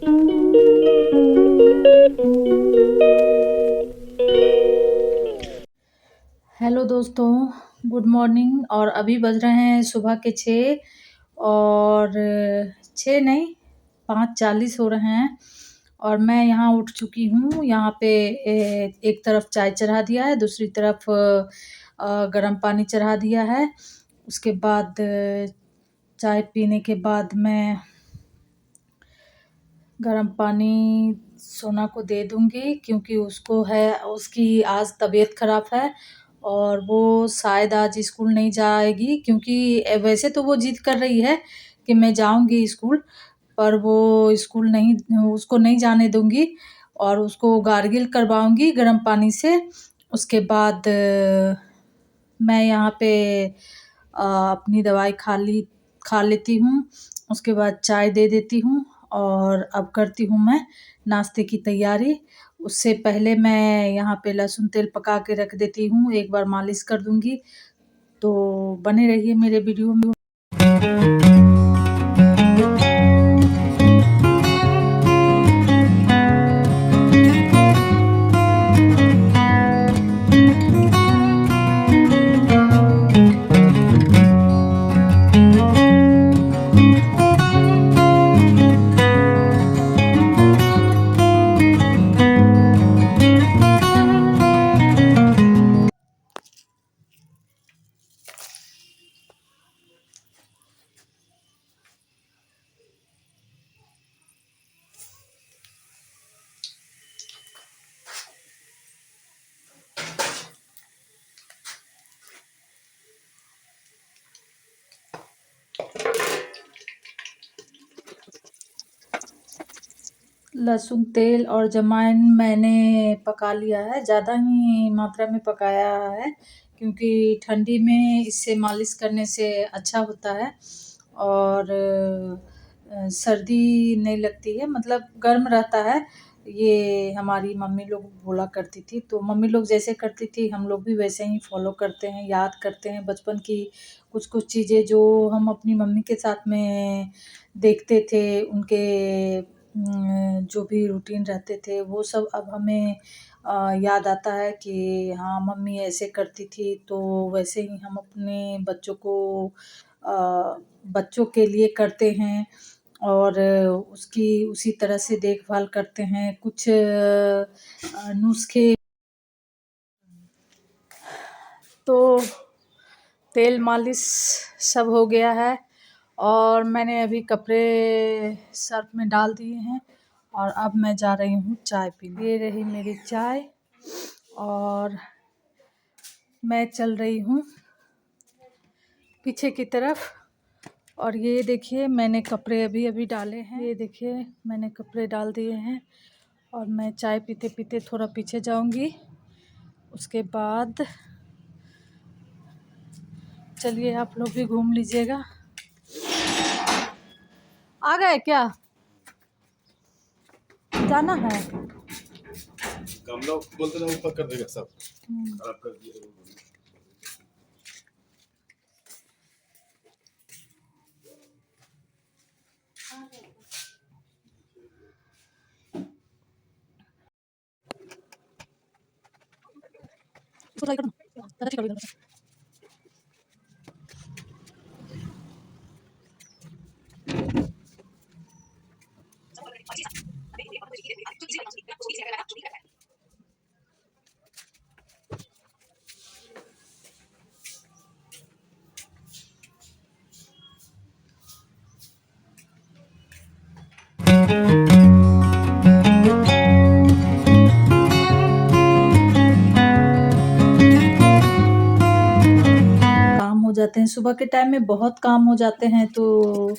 Hello दोस्तों, good morning. और अभी बज रहे हैं सुबह के 6 और 6 नहीं 5:40 हो रहे हैं और मैं यहाँ उठ चुकी हूँ। यहाँ पे एक तरफ चाय चढ़ा दिया है, दूसरी तरफ गर्म पानी चढ़ा दिया है। उसके बाद चाय पीने के बाद मैं गर्म पानी सोना को दे दूँगी, क्योंकि उसकी आज तबीयत ख़राब है और वो शायद आज स्कूल नहीं जाएगी, क्योंकि वैसे तो वो ज़िद कर रही है कि मैं जाऊँगी स्कूल, पर वो स्कूल नहीं, उसको नहीं जाने दूँगी और उसको गार्गिल करवाऊँगी गर्म पानी से। उसके बाद मैं यहाँ पे अपनी दवाई खा लेती हूँ। उसके बाद चाय दे देती हूँ और अब करती हूँ मैं नाश्ते की तैयारी। उससे पहले मैं यहाँ पे लहसुन तेल पका के रख देती हूँ, एक बार मालिश कर दूँगी। तो बने रहिए मेरे वीडियो में। लहसुन तेल और अजवाइन मैंने पका लिया है, ज़्यादा ही मात्रा में पकाया है, क्योंकि ठंडी में इससे मालिश करने से अच्छा होता है और सर्दी नहीं लगती है, मतलब गर्म रहता है। ये हमारी मम्मी लोग बोला करती थी, तो मम्मी लोग जैसे करती थी हम लोग भी वैसे ही फॉलो करते हैं, याद करते हैं बचपन की कुछ चीज़ें जो हम अपनी मम्मी के साथ में देखते थे। उनके जो भी रूटीन रहते थे वो सब अब हमें याद आता है कि हाँ, मम्मी ऐसे करती थी, तो वैसे ही हम अपने बच्चों के लिए करते हैं और उसकी उसी तरह से देखभाल करते हैं। कुछ नुस्खे तो तेल मालिश सब हो गया है और मैंने अभी कपड़े सर्फ में डाल दिए हैं और अब मैं जा रही हूँ चाय पीने। ये रही मेरी चाय और मैं चल रही हूँ पीछे की तरफ। और ये देखिए मैंने कपड़े अभी डाले हैं, ये देखिए मैंने कपड़े डाल दिए हैं और मैं चाय पीते पीते थोड़ा पीछे जाऊंगी। उसके बाद चलिए आप लोग भी घूम लीजिएगा। आ गए क्या? जाना है? हम लोग बोलते ना ऊपर कर देगा सब खराब कर दिया। इसको ट्राई करना, ज़्यादा ठीक लगेगा। काम हो जाते हैं सुबह के टाइम में, बहुत काम हो जाते हैं, तो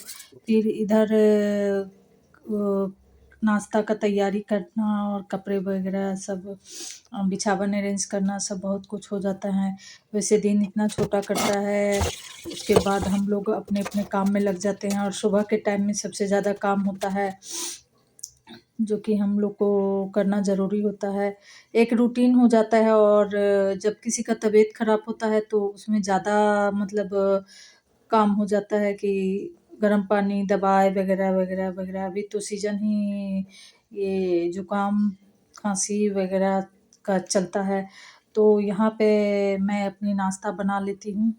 फिर इधर नाश्ता का तैयारी करना और कपड़े वगैरह सब बिछावन अरेंज करना, सब बहुत कुछ हो जाता है। वैसे दिन इतना छोटा कटता है, उसके बाद हम लोग अपने अपने काम में लग जाते हैं और सुबह के टाइम में सबसे ज़्यादा काम होता है, जो कि हम लोग को करना ज़रूरी होता है। एक रूटीन हो जाता है और जब किसी का तबीयत ख़राब होता है तो उसमें ज़्यादा मतलब काम हो जाता है कि गर्म पानी, दवाई वगैरह वगैरह वगैरह। अभी तो सीज़न ही ये ज़ुकाम खांसी वगैरह का चलता है, तो यहाँ पे मैं अपनी नाश्ता बना लेती हूँ।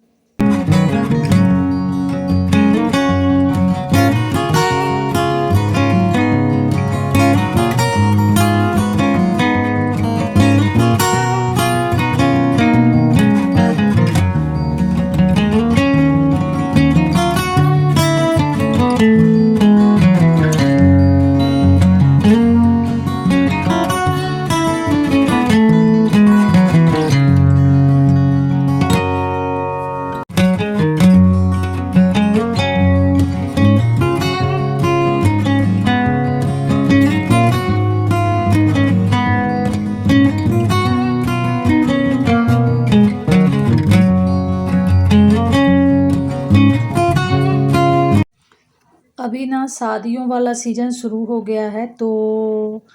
अभी ना शादियों वाला सीज़न शुरू हो गया है, तो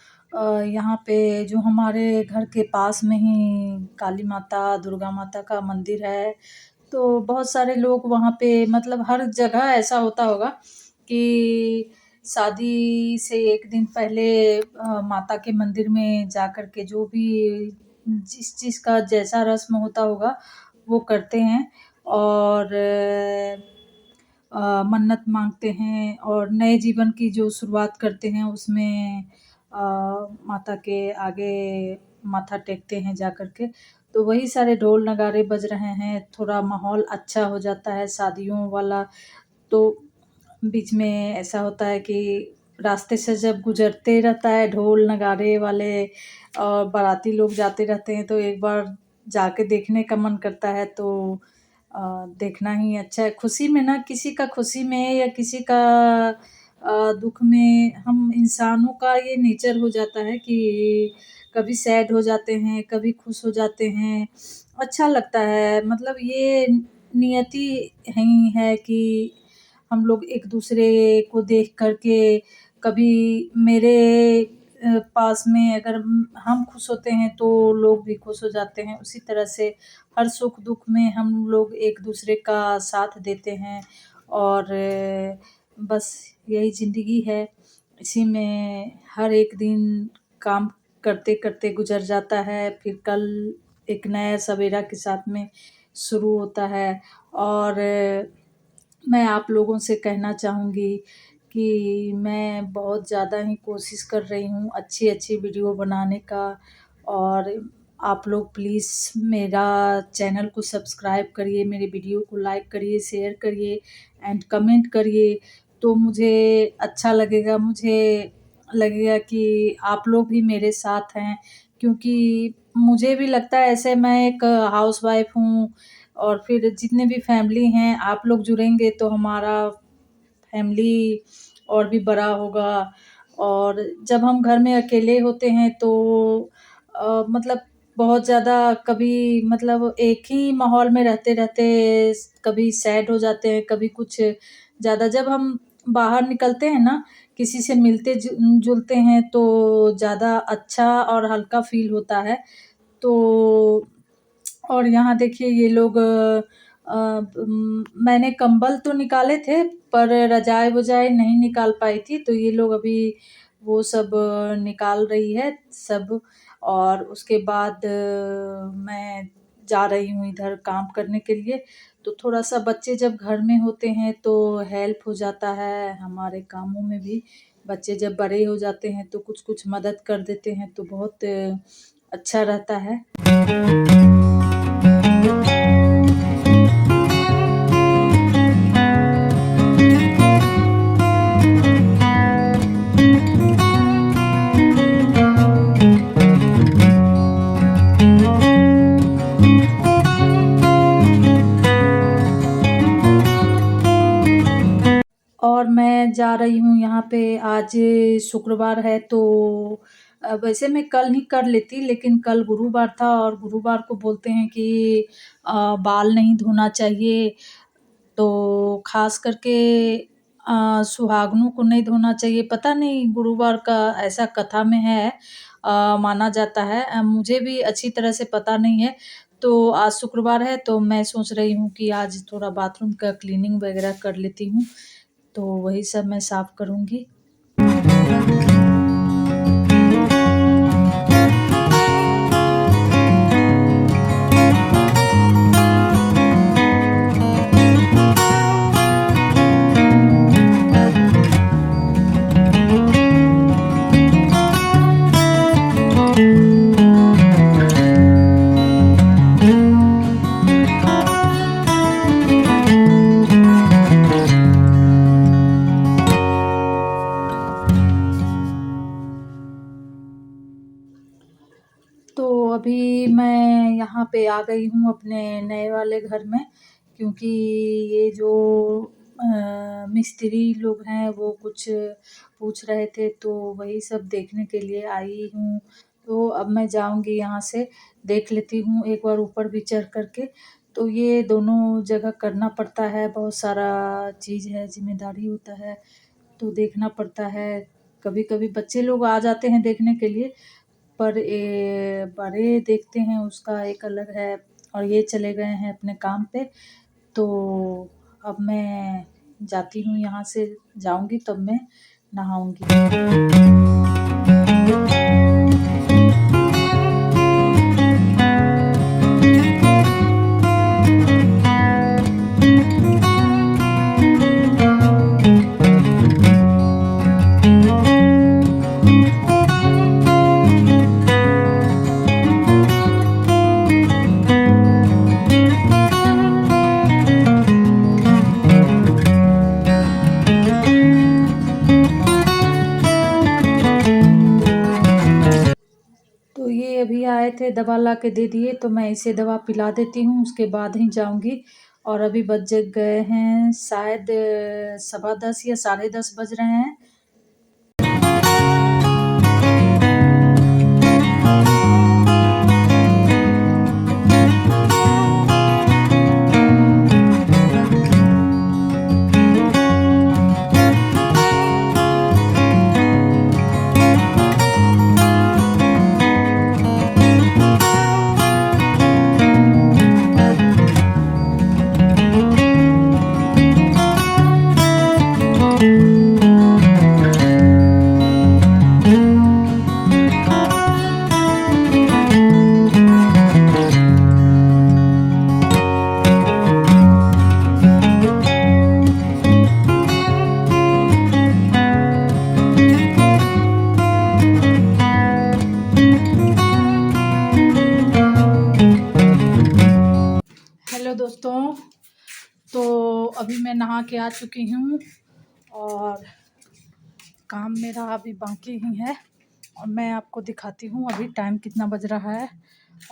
यहाँ पे जो हमारे घर के पास में ही काली माता, दुर्गा माता का मंदिर है, तो बहुत सारे लोग वहाँ पे मतलब हर जगह ऐसा होता होगा कि शादी से 1 दिन पहले माता के मंदिर में जाकर के जो भी जिस चीज़ का जैसा रस्म होता होगा, वो करते हैं और मन्नत मांगते हैं और नए जीवन की जो शुरुआत करते हैं उसमें माता के आगे माथा टेकते हैं जा कर के। तो वही सारे ढोल नगाड़े बज रहे हैं, थोड़ा माहौल अच्छा हो जाता है शादियों वाला। तो बीच में ऐसा होता है कि रास्ते से जब गुजरते रहता है ढोल नगाड़े वाले और बाराती लोग जाते रहते हैं, तो एक बार जाके देखने का मन करता है। तो देखना ही अच्छा है। खुशी में ना किसी का खुशी में या किसी का दुःख में हम इंसानों का ये नेचर हो जाता है कि कभी सैड हो जाते हैं, कभी खुश हो जाते हैं। अच्छा लगता है, मतलब ये नियति ही है कि हम लोग एक-दूसरे को देख कर के कभी मेरे पास में अगर हम खुश होते हैं तो लोग भी खुश हो जाते हैं। उसी तरह से हर सुख-दुःख में हम लोग एक-दूसरे का साथ देते हैं और बस यही ज़िंदगी है। इसी में हर एक दिन काम करते-करते गुज़र जाता है, फिर कल एक नया सवेरा के साथ में शुरू होता है और मैं आप लोगों से कहना चाहूँगी कि मैं बहुत ज़्यादा ही कोशिश कर रही हूँ अच्छी-अच्छी वीडियो बनाने का और आप लोग प्लीज़ मेरा चैनल को सब्सक्राइब करिए, मेरे वीडियो को लाइक करिए, शेयर करिए एंड कमेंट करिए, तो मुझे अच्छा लगेगा। मुझे लगेगा कि आप लोग भी मेरे साथ हैं, क्योंकि मुझे भी लगता है ऐसे मैं एक हाउसवाइफ़ हूँ और फिर जितने भी फैमिली हैं, आप लोग जुड़ेंगे तो हमारा फैमिली और भी बड़ा होगा। और जब हम घर में अकेले होते हैं तो मतलब बहुत ज़्यादा कभी मतलब एक ही माहौल में रहते-रहते कभी सैड हो जाते हैं, कभी कुछ ज़्यादा। जब हम बाहर निकलते हैं ना, किसी से मिलते जुलते हैं तो ज़्यादा अच्छा और हल्का फ़ील होता है। तो और यहाँ देखिए ये लोग मैंने कंबल तो निकाले थे, पर रज़ाई-वज़ाई नहीं निकाल पाई थी, तो ये लोग अभी वो सब निकाल रही है सब। और उसके बाद मैं जा रही हूँ इधर काम करने के लिए। तो थोड़ा-सा बच्चे जब घर में होते हैं तो हेल्प हो जाता है हमारे कामों में भी। बच्चे जब बड़े हो जाते हैं तो कुछ-कुछ मदद कर देते हैं, तो बहुत अच्छा रहता है। और मैं जा रही हूँ यहाँ पे, आज शुक्रवार है तो वैसे मैं कल ही कर लेती, लेकिन कल गुरुवार था और गुरुवार को बोलते हैं कि बाल नहीं धोना चाहिए, तो ख़ास करके सुहागनों को नहीं धोना चाहिए। पता नहीं गुरुवार का ऐसा कथा में है, माना जाता है। मुझे भी अच्छी तरह से पता नहीं है। तो आज शुक्रवार है तो मैं सोच रही हूँ कि आज थोड़ा बाथरूम का क्लीनिंग वग़ैरह कर लेती हूँ। तो वही सब मैं साफ़ करूँगी। तो अभी मैं यहाँ पे आ गई हूँ अपने नए वाले घर में, क्योंकि ये जो मिस्त्री लोग हैं वो कुछ पूछ रहे थे, तो वही सब देखने के लिए आई हूँ। तो अब मैं जाऊँगी यहाँ से, देख लेती हूँ एक बार ऊपर भी चढ़ कर के। तो ये दोनों जगह करना पड़ता है, बहुत सारा चीज़ है, ज़िम्मेदारी होता है, तो देखना पड़ता है। कभी-कभी बच्चे लोग आ जाते हैं देखने के लिए, पर बड़े देखते हैं उसका एक अलग है, और ये चले गए हैं अपने काम पे। तो अब मैं जाती हूँ यहाँ से, जाऊँगी तब मैं नहाऊँगी। तो ये अभी आए थे, दवा ला के दे दिए, तो मैं इसे दवा पिला देती हूँ, उसके बाद ही जाऊँगी। और अभी बज गए हैं शायद 10:15 या 10:30 बज रहे हैं। हेलो दोस्तों, तो अभी मैं नहा के आ चुकी हूँ, और काम मेरा अभी बाकी ही है, और मैं आपको दिखाती हूँ अभी टाइम कितना बज रहा है,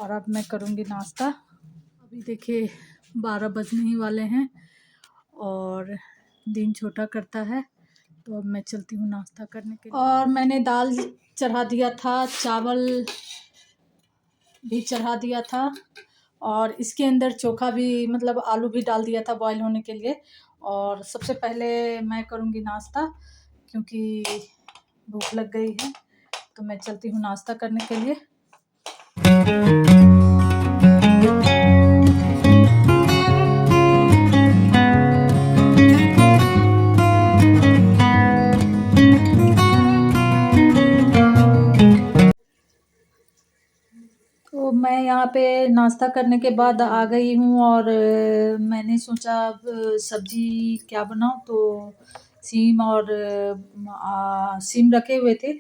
और अब मैं करूँगी नाश्ता। अभी देखिए 12 बजने ही वाले हैं, और दिन छोटा करता है, तो अब मैं चलती हूँ नाश्ता करने के लिए। और मैंने दाल चढ़ा दिया था, चावल भी चढ़ा दिया था, और इसके अंदर चोखा भी, मतलब आलू भी डाल दिया था बॉईल होने के लिए। और सबसे पहले मैं करूँगी नाश्ता, क्योंकि भूख लग गई है, तो मैं चलती हूँ नाश्ता करने के लिए। तो मैं यहाँ पे नाश्ता करने के बाद आ गई हूँ, और मैंने सोचा अब सब्ज़ी क्या बनाऊँ, तो सीम रखे हुए थे,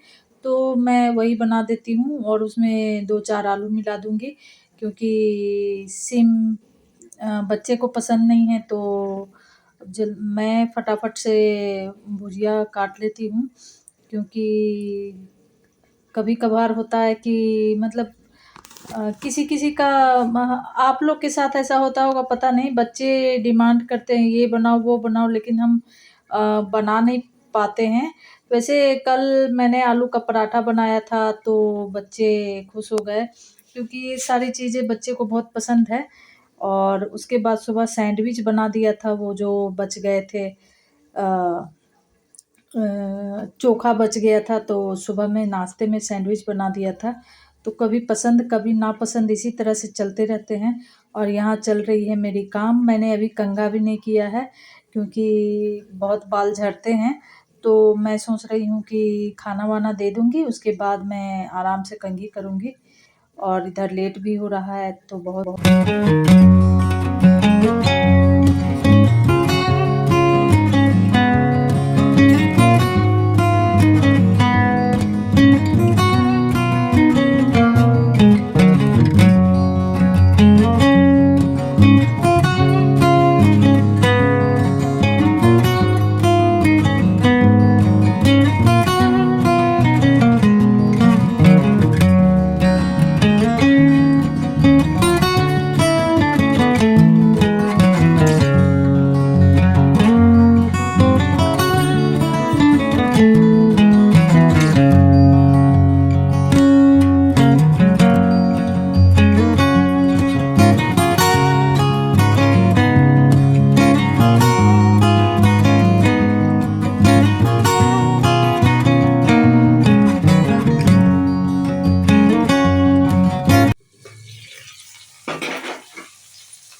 तो मैं वही बना देती हूँ, और उसमें 2-4 आलू मिला दूँगी, क्योंकि सीम बच्चे को पसंद नहीं है, तो मैं फटाफट से भुजिया काट लेती हूँ, क्योंकि कभी-कभार होता है कि मतलब किसी-किसी का आप लोग के साथ ऐसा होता होगा पता नहीं, बच्चे डिमांड करते हैं ये बनाओ, वो बनाओ, लेकिन हम बना नहीं पाते हैं। वैसे कल मैंने आलू का पराठा बनाया था, तो बच्चे खुश हो गए, क्योंकि ये सारी चीज़ें बच्चे को बहुत पसंद है। और उसके बाद सुबह सैंडविच बना दिया था, वो जो बच गए थे, चोखा बच गया था, तो सुबह में नाश्ते में सैंडविच बना दिया था। तो कभी पसंद कभी नापसंद इसी तरह से चलते रहते हैं। और यहाँ चल रही है मेरी काम, मैंने अभी कंघा भी नहीं किया है, क्योंकि बहुत बाल झड़ते हैं। तो मैं सोच रही हूँ कि खाना वाना दे दूँगी, उसके बाद मैं आराम से कंघी करूँगी। और इधर लेट भी हो रहा है तो बहुत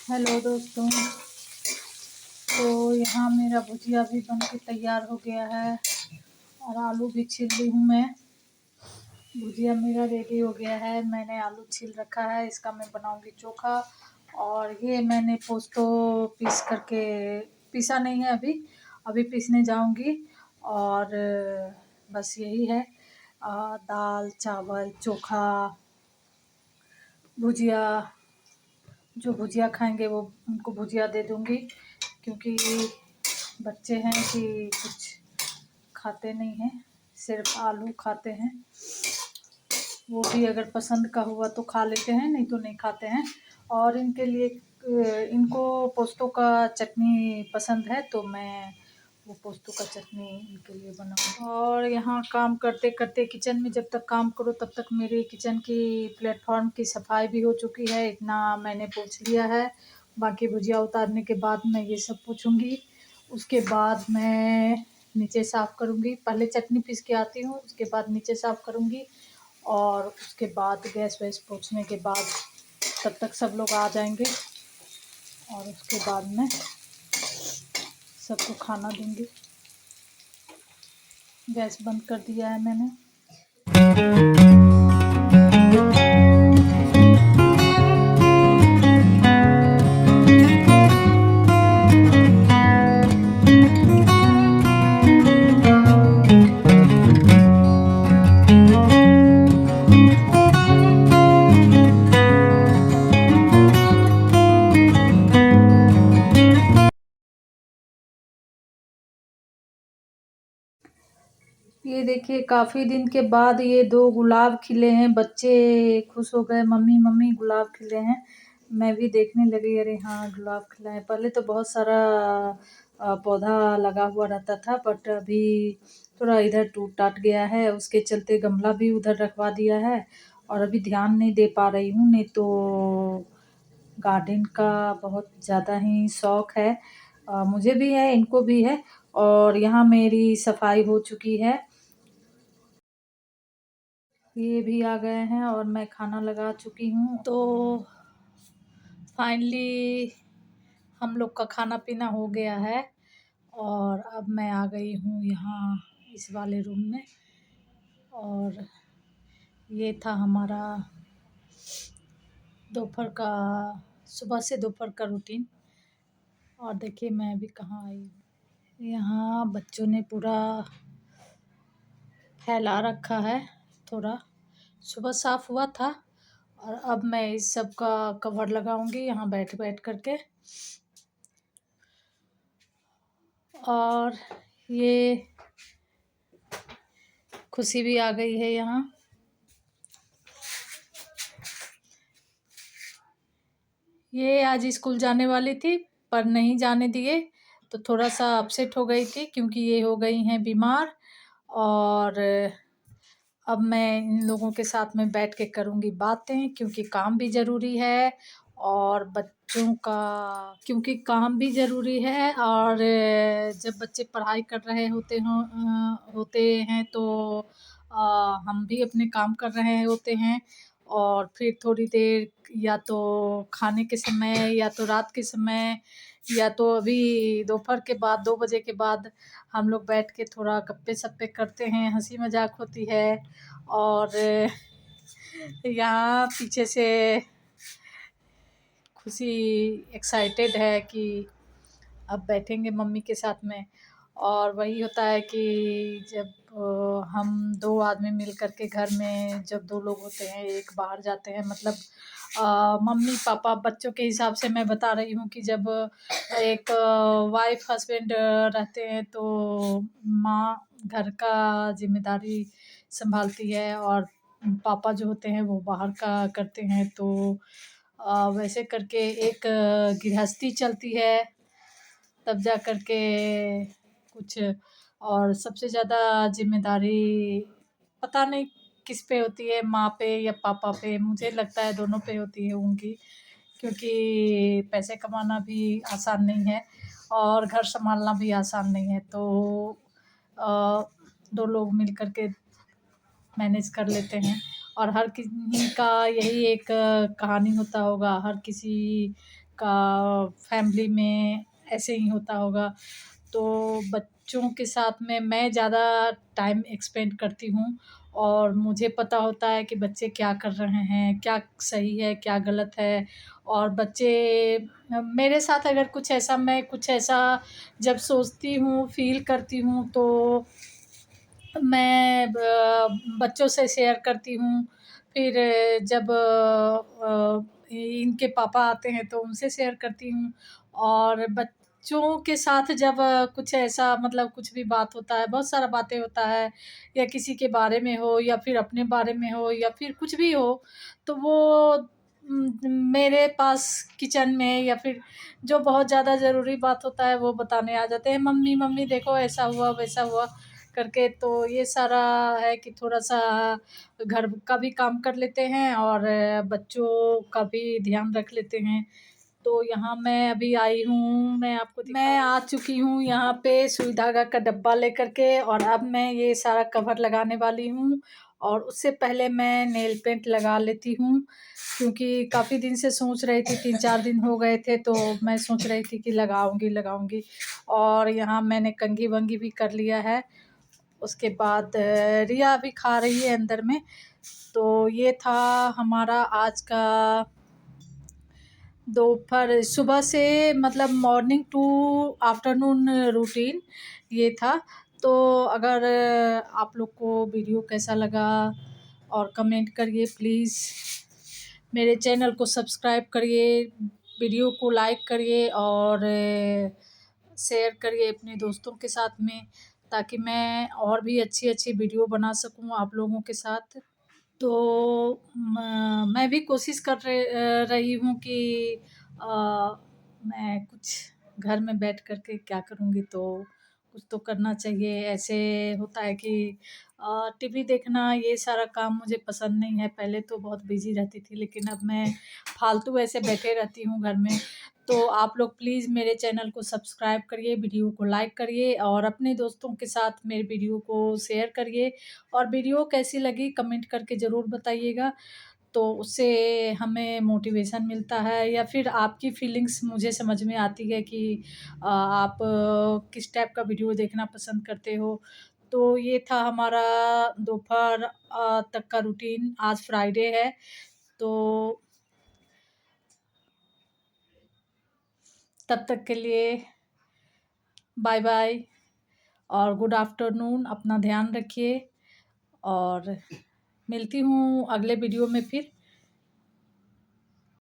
हेलो दोस्तों, तो यहाँ मेरा भुजिया भी बन के तैयार हो गया है और आलू भी छील ली हूँ मैं। भुजिया मेरा रेडी हो गया है, मैंने आलू छील रखा है, इसका मैं बनाऊंगी चोखा। और ये मैंने पोस्तो पीस करके, पीसा नहीं है अभी पीसने जाऊंगी। और बस यही है, दाल चावल चोखा भुजिया। जो भुजिया खाएंगे वो उनको भुजिया दे दूंगी, क्योंकि बच्चे हैं कि कुछ खाते नहीं हैं, सिर्फ आलू खाते हैं। वो भी अगर पसंद का हुआ तो खा लेते हैं, नहीं तो नहीं खाते हैं। और इनके लिए इनको पोस्तों का चटनी पसंद है, तो मैं वो पोस्तों का चटनी इनके लिए बनाऊंगी। और यहाँ काम करते करते किचन में जब तक काम करो तब तक मेरी किचन की प्लेटफॉर्म की सफाई भी हो चुकी है, इतना मैंने पोंछ लिया है। बाकी भुजिया उतारने के बाद मैं ये सब पोंछूंगी, उसके बाद मैं नीचे साफ़ करूँगी। पहले चटनी पीस के आती हूँ, उसके बाद नीचे साफ़ करूँगी। और उसके बाद गैस वैस पोंछने के बाद तब तक सब लोग आ जाएंगे और उसके बाद मैं सबको खाना दूंगी। गैस बंद कर दिया है मैंने। ये देखिए, काफ़ी दिन के बाद ये 2 गुलाब खिले हैं। बच्चे खुश हो गए, मम्मी मम्मी गुलाब खिले हैं। मैं भी देखने लगी, अरे हाँ गुलाब खिला है। पहले तो बहुत सारा पौधा लगा हुआ रहता था, बट अभी थोड़ा इधर टूट टाट गया है, उसके चलते गमला भी उधर रखवा दिया है। और अभी ध्यान नहीं दे पा रही हूँ, नहीं तो गार्डन का बहुत ज़्यादा ही शौक है। मुझे भी है, इनको भी है। और यहाँ मेरी सफाई हो चुकी है, ये भी आ गए हैं और मैं खाना लगा चुकी हूँ। तो फाइनली हम लोग का खाना पीना हो गया है और अब मैं आ गई हूँ यहाँ इस वाले रूम में। और ये था हमारा दोपहर का, सुबह से दोपहर का रूटीन। और देखिए मैं अभी कहाँ आई हूँ, यहाँ बच्चों ने पूरा फैला रखा है। थोड़ा सुबह साफ़ हुआ था और अब मैं इस सब का कवर लगाऊंगी यहाँ बैठ बैठ करके। और ये खुशी भी आ गई है यहाँ। ये आज स्कूल जाने वाली थी पर नहीं जाने दिए, तो थोड़ा सा अपसेट हो गई थी क्योंकि ये हो गई हैं बीमार। और अब मैं इन लोगों के साथ में बैठ के करूँगी बातें, क्योंकि काम भी ज़रूरी है और बच्चों का, क्योंकि काम भी ज़रूरी है। और जब बच्चे पढ़ाई कर रहे होते हैं तो हम भी अपने काम कर रहे होते हैं। और फिर थोड़ी देर या तो खाने के समय या तो रात के समय या तो अभी दोपहर के बाद 2 बजे के बाद हम लोग बैठ के थोड़ा गप्पे-सप्पे करते हैं, हँसी मज़ाक होती है। और यहाँ पीछे से खुशी एक्साइटेड है कि अब बैठेंगे मम्मी के साथ में। और वही होता है कि जब हम 2 आदमी मिल कर के घर में जब 2 लोग होते हैं, एक बाहर जाते हैं, मतलब मम्मी पापा बच्चों के हिसाब से मैं बता रही हूँ कि जब एक वाइफ हस्बैंड रहते हैं तो माँ घर का जिम्मेदारी संभालती है और पापा जो होते हैं वो बाहर का करते हैं। तो वैसे करके एक गृहस्थी चलती है, तब जा कर के कुछ। और सबसे ज़्यादा ज़िम्मेदारी पता नहीं किस पे होती है, माँ पे या पापा पे। मुझे लगता है दोनों पे होती है उनकी, क्योंकि पैसे कमाना भी आसान नहीं है और घर सँभालना भी आसान नहीं है। तो 2 लोग मिल कर के मैनेज कर लेते हैं। और हर किसी का यही एक कहानी होता होगा, हर किसी का फैमिली में ऐसे ही होता होगा। तो बच्चों के साथ में मैं ज़्यादा टाइम एक्सपेंड करती हूँ और मुझे पता होता है कि बच्चे क्या कर रहे हैं, क्या सही है, क्या गलत है। और बच्चे मेरे साथ अगर कुछ ऐसा जब सोचती हूँ, फ़ील करती हूँ तो मैं बच्चों से शेयर करती हूँ। फिर जब इनके पापा आते हैं तो उनसे शेयर करती हूँ। और बच्चों के साथ जब कुछ ऐसा मतलब कुछ भी बात होता है, बहुत सारा बातें होता है, या किसी के बारे में हो या फिर अपने बारे में हो या फिर कुछ भी हो, तो वो मेरे पास किचन में या फिर जो बहुत ज़्यादा ज़रूरी बात होता है वो बताने आ जाते हैं, मम्मी मम्मी देखो ऐसा हुआ वैसा हुआ करके। तो ये सारा है कि थोड़ा-सा घर का भी काम कर लेते हैं और बच्चों का भी ध्यान रख लेते हैं। तो यहाँ मैं अभी आई हूँ, मैं आ चुकी हूँ यहाँ पे सुई धागा का डब्बा लेकर के, और अब मैं ये सारा कवर लगाने वाली हूँ। और उससे पहले मैं नेल पेंट लगा लेती हूँ, क्योंकि काफ़ी दिन से सोच रही थी, 3-4 दिन हो गए थे तो मैं सोच रही थी कि लगाऊँगी। और यहाँ मैंने कंघी-वंघी भी कर लिया है। उसके बाद रिया अभी खा रही है अंदर में। तो ये था हमारा आज का दोपहर सुबह से मतलब मॉर्निंग टू आफ्टरनून रूटीन ये था। तो अगर आप लोग को वीडियो कैसा लगा और कमेंट करिए प्लीज़। मेरे चैनल को सब्सक्राइब करिए, वीडियो को लाइक करिए और शेयर करिए अपने दोस्तों के साथ में, ताकि मैं और भी अच्छी वीडियो बना सकूं आप लोगों के साथ। तो मैं भी कोशिश कर रही हूँ कि मैं कुछ घर में बैठ कर के क्या करूँगी, तो कुछ तो करना चाहिए। ऐसे होता है कि टीवी देखना ये सारा काम मुझे पसंद नहीं है। पहले तो बहुत बिज़ी रहती थी, लेकिन अब मैं फालतू ऐसे बैठे रहती हूँ घर में। तो आप लोग प्लीज़ मेरे चैनल को सब्सक्राइब करिए, वीडियो को लाइक करिए और अपने दोस्तों के साथ मेरे वीडियो को शेयर करिए। और वीडियो कैसी लगी कमेंट करके ज़रूर बताइएगा, तो उससे हमें मोटिवेशन मिलता है, या फिर आपकी फीलिंग्स मुझे समझ में आती है कि आप किस टाइप का वीडियो देखना पसंद करते हो। तो ये था हमारा दोपहर तक का रूटीन। आज फ्राइडे है, तो तब तक के लिए बाय बाय और गुड आफ्टरनून। अपना ध्यान रखिए और मिलती हूँ अगले वीडियो में फिर।